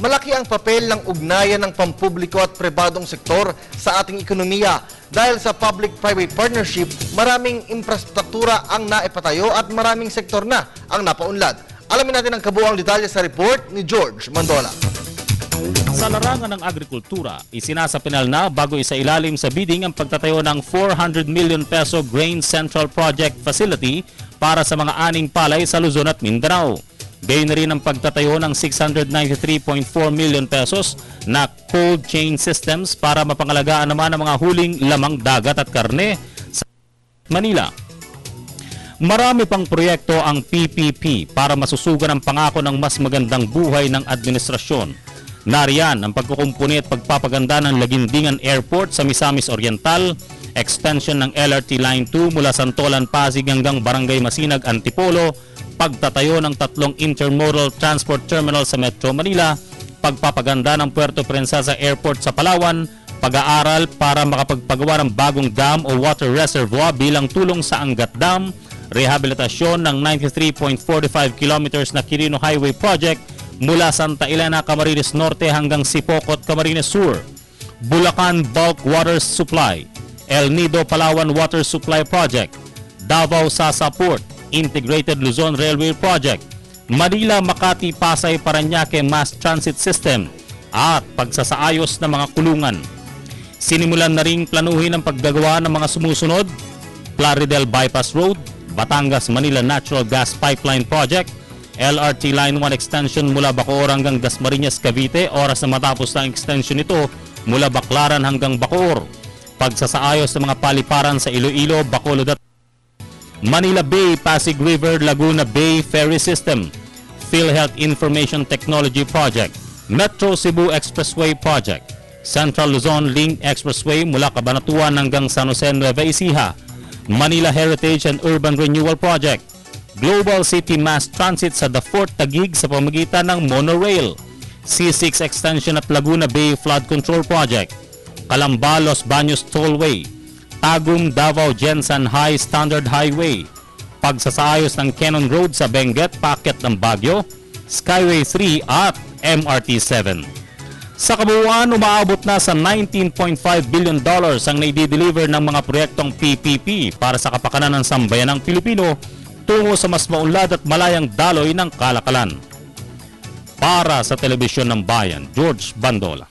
malaki ang papel ng ugnayan ng pampubliko at pribadong sektor sa ating ekonomiya. Dahil sa public-private partnership, maraming infrastruktura ang naipatayo at maraming sektor na ang napaunlad. Alamin natin ang kabuuang detalye sa report ni George Mandola. Sa larangan ng agrikultura, isinasapinal na bago isailalim sa bidding ang pagtatayo ng 400 million peso Grain Central Project Facility para sa mga aning palay sa Luzon at Mindanao. Gayon na rin ang pagtatayo ng 693.4 million pesos na cold chain systems para mapangalagaan naman ang mga huling lamang dagat at karne sa Manila. Marami pang proyekto ang PPP para masusugan ang pangako ng mas magandang buhay ng administrasyon. Nariyan ang pagkukumpuni at pagpapaganda ng Lagindingan Airport sa Misamis Oriental, extension ng LRT Line 2 mula Santolan, Pasig hanggang Barangay Masinag, Antipolo, pagtatayo ng 3 intermodal transport terminal sa Metro Manila, pagpapaganda ng Puerto Princesa Airport sa Palawan, pag-aaral para makapagpagawa ng bagong dam o water reservoir bilang tulong sa Angat Dam, rehabilitasyon ng 93.45 kilometers na Quirino Highway Project mula Santa Elena, Camarines Norte hanggang Sipocot, Camarines Sur, Bulacan Bulk Water Supply, El Nido Palawan Water Supply Project, Davao Sasa Port, Integrated Luzon Railway Project, Manila Makati Pasay Parañaque Mass Transit System at pagsasaayos ng mga kulungan. Sinimulan na ring planuhin ang paggagawa ng mga sumusunod: Plaridel Bypass Road, Batangas Manila Natural Gas Pipeline Project, LRT Line 1 extension mula Bacoor hanggang Dasmariñas, Cavite, oras na matapos ang extension nito mula Baclaran hanggang Bacoor. Pagsasaayos ng mga paliparan sa Iloilo, Bacolod at Manila Bay, Pasig River, Laguna Bay Ferry System, PhilHealth Information Technology Project, Metro Cebu Expressway Project, Central Luzon Link Expressway mula Cabanatuan hanggang San Jose, Nueva Ecija, Manila Heritage and Urban Renewal Project, Global City Mass Transit sa The Fort Taguig sa pamamagitan ng monorail, C6 Extension at Laguna Bay Flood Control Project, Calamba Los Baños Tollway, Tagum Davao Jensan High Standard Highway, pagsasaayos ng Cannon Road sa Benguet, paakyat ng Baguio, Skyway 3 at MRT 7. Sa kabuuan, umaabot na sa $19.5 billion ang naidideliver ng mga proyektong PPP para sa kapakanan ng sambayanang Pilipino tungo sa mas maunlad at malayang daloy ng kalakalan. Para sa Telebisyon ng Bayan, George Bandola.